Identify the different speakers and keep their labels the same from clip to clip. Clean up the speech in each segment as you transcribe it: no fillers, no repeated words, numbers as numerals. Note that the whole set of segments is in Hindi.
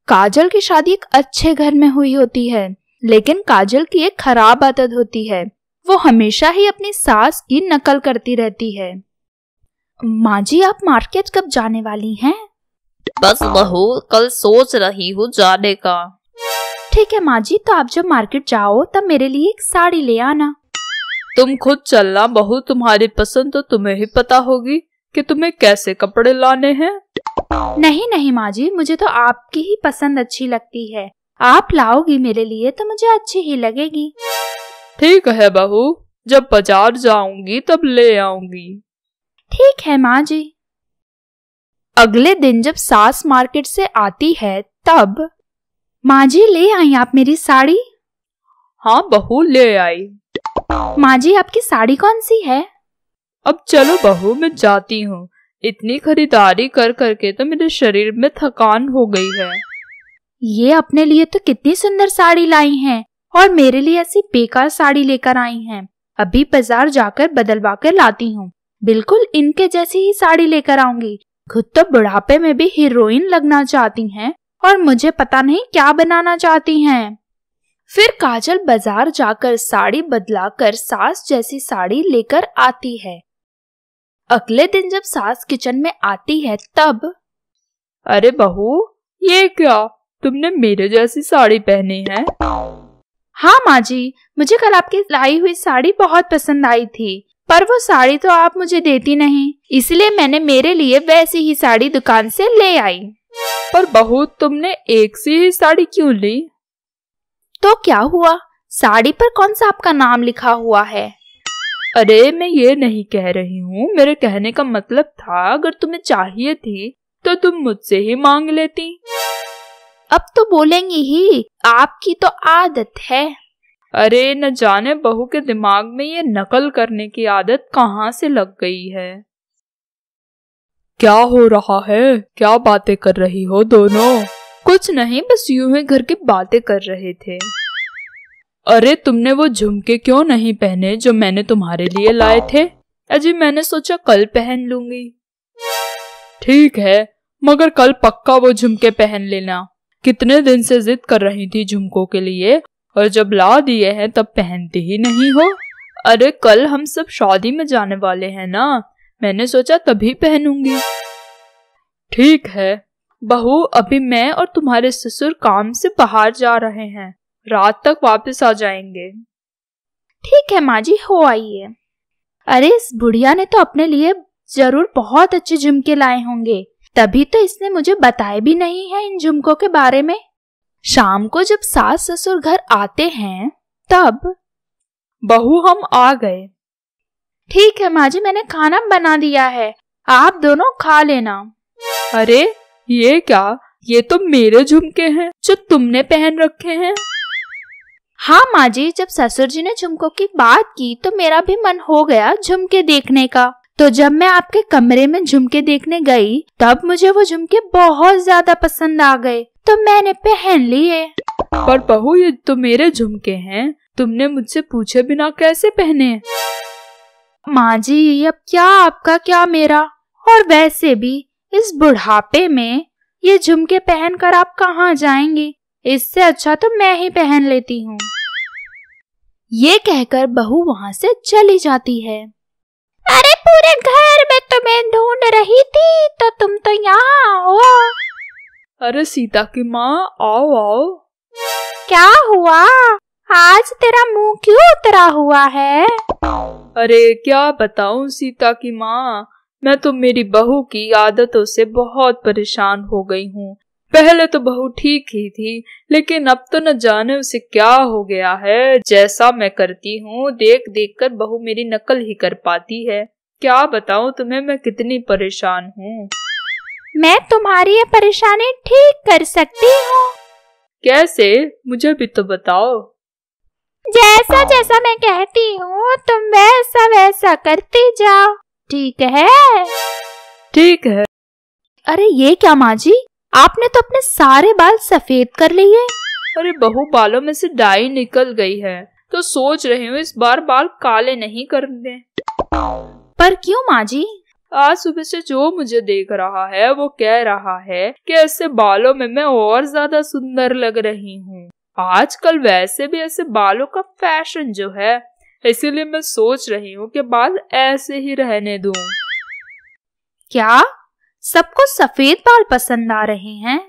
Speaker 1: काजल की शादी एक अच्छे घर में हुई होती है, लेकिन काजल की एक खराब आदत होती है। वो हमेशा ही अपनी सास की नकल करती रहती है। माँ जी, आप मार्केट कब जाने वाली हैं?
Speaker 2: बस बहू, कल सोच रही हूँ जाने का।
Speaker 1: ठीक है माँ जी, तो आप जब मार्केट जाओ तब मेरे लिए एक साड़ी ले आना।
Speaker 2: तुम खुद चलना बहू, तुम्हारी पसंद तो तुम्हें ही पता होगी कि तुम्हें कैसे कपड़े लाने हैं।
Speaker 1: नहीं नहीं माँ जी, मुझे तो आपकी ही पसंद अच्छी लगती है। आप लाओगी मेरे लिए तो मुझे अच्छी ही लगेगी।
Speaker 2: ठीक है बहू, जब बाजार जाऊंगी तब ले आऊंगी।
Speaker 1: ठीक है माँ जी। अगले दिन जब सास मार्केट से आती है तब, माँ जी ले आई आप मेरी साड़ी?
Speaker 2: हाँ बहू, ले आई।
Speaker 1: माँ जी, आपकी साड़ी कौन सी है?
Speaker 2: अब चलो बहू, मैं जाती हूँ। इतनी खरीदारी कर करके तो मेरे शरीर में थकान हो गई है।
Speaker 1: ये अपने लिए तो कितनी सुंदर साड़ी लाई हैं और मेरे लिए ऐसी बेकार साड़ी लेकर आई हैं। अभी बाजार जाकर बदलवा कर लाती हूँ। बिल्कुल इनके जैसी ही साड़ी लेकर आऊंगी। खुद तो बुढ़ापे में भी हीरोइन लगना चाहती हैं और मुझे पता नहीं क्या बनाना चाहती हैं। फिर काजल बाजार जाकर साड़ी बदलाकर सास जैसी साड़ी लेकर आती है। अगले दिन जब सास किचन में आती है तब,
Speaker 2: अरे बहू, ये क्या, तुमने मेरे जैसी साड़ी पहनी है?
Speaker 1: हाँ माँ जी, मुझे कल आपकी लाई हुई साड़ी बहुत पसंद आई थी, पर वो साड़ी तो आप मुझे देती नहीं, इसलिए मैंने मेरे लिए वैसी ही साड़ी दुकान से ले आई।
Speaker 2: पर बहू, तुमने एक सी ही साड़ी क्यों ली?
Speaker 1: तो क्या हुआ, साड़ी पर कौन सा आपका नाम लिखा हुआ है?
Speaker 2: अरे मैं ये नहीं कह रही हूँ, मेरे कहने का मतलब था अगर तुम्हें चाहिए थी तो तुम मुझसे ही मांग लेती।
Speaker 1: अब तो बोलेंगी ही, आपकी तो आदत है।
Speaker 2: अरे न जाने बहू के दिमाग में ये नकल करने की आदत कहाँ से लग गई है। क्या हो रहा है? क्या बातें कर रही हो दोनों?
Speaker 1: कुछ नहीं, बस यूं ही घर की बातें कर रहे थे।
Speaker 2: अरे तुमने वो झुमके क्यों नहीं पहने जो मैंने तुम्हारे लिए लाए थे? अजी मैंने सोचा कल पहन लूंगी। ठीक है, मगर कल पक्का वो झुमके पहन लेना। कितने दिन से जिद कर रही थी झुमकों के लिए और जब ला दिए हैं तब पहनती ही नहीं हो। अरे कल हम सब शादी में जाने वाले हैं ना, मैंने सोचा तभी पहनूंगी। ठीक है बहू, अभी मैं और तुम्हारे ससुर काम से बाहर जा रहे हैं, रात तक वापस आ जाएंगे।
Speaker 1: ठीक है माँ जी, हो आइए। अरे इस बुढ़िया ने तो अपने लिए जरूर बहुत अच्छे झुमके लाए होंगे, तभी तो इसने मुझे बताया भी नहीं है इन झुमकों के बारे में। शाम को जब सास ससुर घर आते हैं तब,
Speaker 2: बहू हम आ गए।
Speaker 1: ठीक है माँ जी, मैंने खाना बना दिया है, आप दोनों खा लेना।
Speaker 2: अरे ये क्या, ये तो मेरे झुमके हैं जो तुमने पहन रखे हैं।
Speaker 1: हाँ माँ जी, जब ससुर जी ने झुमकों की बात की तो मेरा भी मन हो गया झुमके देखने का। तो जब मैं आपके कमरे में झुमके देखने गई तब मुझे वो झुमके बहुत ज्यादा पसंद आ गए, तो मैंने पहन लिए।
Speaker 2: पर बहू, ये तो मेरे झुमके हैं, तुमने मुझसे पूछे बिना कैसे पहने?
Speaker 1: माँ जी, अब क्या आपका क्या मेरा, और वैसे भी इस बुढ़ापे में ये झुमके पहनकर आप कहाँ जाएंगी, इससे अच्छा तो मैं ही पहन लेती हूँ। ये कहकर बहू वहाँ से चली जाती है। अरे पूरे घर में तुम्हें ढूंढ रही थी तो तुम तो यहाँ हो।
Speaker 2: अरे सीता की माँ, आओ आओ।
Speaker 1: क्या हुआ, आज तेरा मुंह क्यों उतरा हुआ है?
Speaker 2: अरे क्या बताऊं सीता की माँ, मैं तो मेरी बहू की आदतों से बहुत परेशान हो गई हूँ। पहले तो बहू ठीक ही थी, लेकिन अब तो न जाने उसे क्या हो गया है। जैसा मैं करती हूँ देख देख कर बहू मेरी नकल ही कर पाती है। क्या बताऊँ तुम्हें मैं कितनी परेशान हूँ।
Speaker 1: मैं तुम्हारी ये परेशानी ठीक कर सकती हूँ।
Speaker 2: कैसे, मुझे भी तो बताओ।
Speaker 1: जैसा जैसा मैं कहती हूँ तुम वैसा वैसा करती जाओ, ठीक है?
Speaker 2: ठीक है।
Speaker 1: अरे ये क्या माँ जी, आपने तो अपने सारे बाल सफेद कर लिए।
Speaker 2: अरे बहू, बालों में से डाई निकल गई है तो सोच रही हूँ इस बार बाल काले नहीं कर दें।
Speaker 1: पर क्यों माँ जी?
Speaker 2: आज सुबह से जो मुझे देख रहा है वो कह रहा है कि ऐसे बालों में मैं और ज्यादा सुंदर लग रही हूँ। आजकल वैसे भी ऐसे बालों का फैशन जो है, इसीलिए मैं सोच रही हूँ कि बाल ऐसे ही रहने दूं।
Speaker 1: क्या सबको सफेद बाल पसंद आ रहे हैं?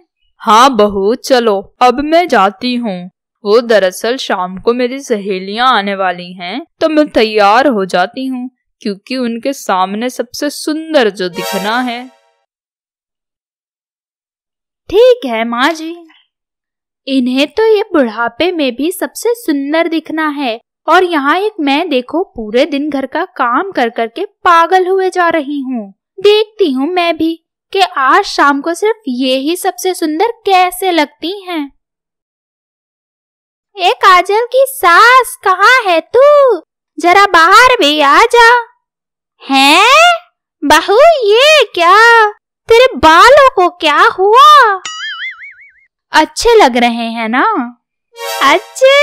Speaker 2: हाँ बहू, चलो अब मैं जाती हूँ। वो दरअसल शाम को मेरी सहेलियां आने वाली हैं, तो मैं तैयार हो जाती हूँ क्योंकि उनके सामने सबसे सुंदर जो दिखना है।
Speaker 1: ठीक है माँ जी, इन्हें तो ये बुढ़ापे में भी सबसे सुंदर दिखना है, और यहाँ एक मैं देखो पूरे दिन घर का काम कर करके पागल हुए जा रही हूँ। देखती हूँ मैं भी कि आज शाम को सिर्फ ये ही सबसे सुंदर कैसे लगती हैं। ए काजल की सास, कहाँ है तू? जरा बाहर भी आ जा। हैं बहू, ये क्या? तेरे बालों को क्या हुआ? अच्छे लग रहे हैं ना? अच्छे?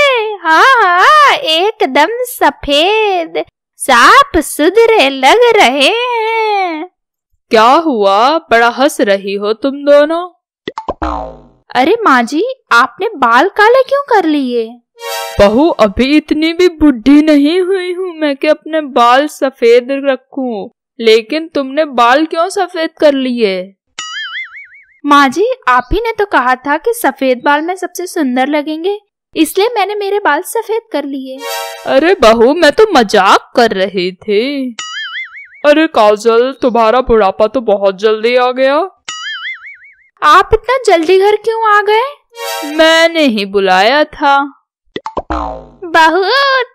Speaker 1: हाँ, एकदम सफेद साफ सुथरे लग रहे हैं।
Speaker 2: क्या हुआ, बड़ा हंस रही हो तुम दोनों?
Speaker 1: अरे माँ जी, आपने बाल काले क्यों कर लिए?
Speaker 2: बहू, अभी इतनी भी बुढ़ी नहीं हुई हूँ मैं कि अपने बाल सफेद रखूं, लेकिन तुमने बाल क्यों सफेद कर लिए?
Speaker 1: माँ जी, आप ही ने तो कहा था कि सफेद बाल में सबसे सुंदर लगेंगे, इसलिए मैंने मेरे बाल सफेद कर लिए।
Speaker 2: अरे बहू, मैं तो मजाक कर रही थी। अरे काजल, तुम्हारा बुढ़ापा तो बहुत जल्दी आ गया।
Speaker 1: आप इतना जल्दी घर क्यों आ गए?
Speaker 2: मैंने ही बुलाया था।
Speaker 1: बहू,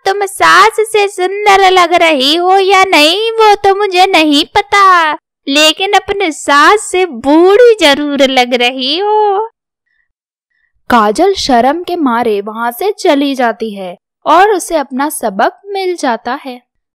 Speaker 1: तुम सास से सुंदर लग रही हो या नहीं वो तो मुझे नहीं पता, लेकिन अपने सास से बूढ़ी जरूर लग रही हो। काजल शर्म के मारे वहाँ से चली जाती है और उसे अपना सबक मिल जाता है।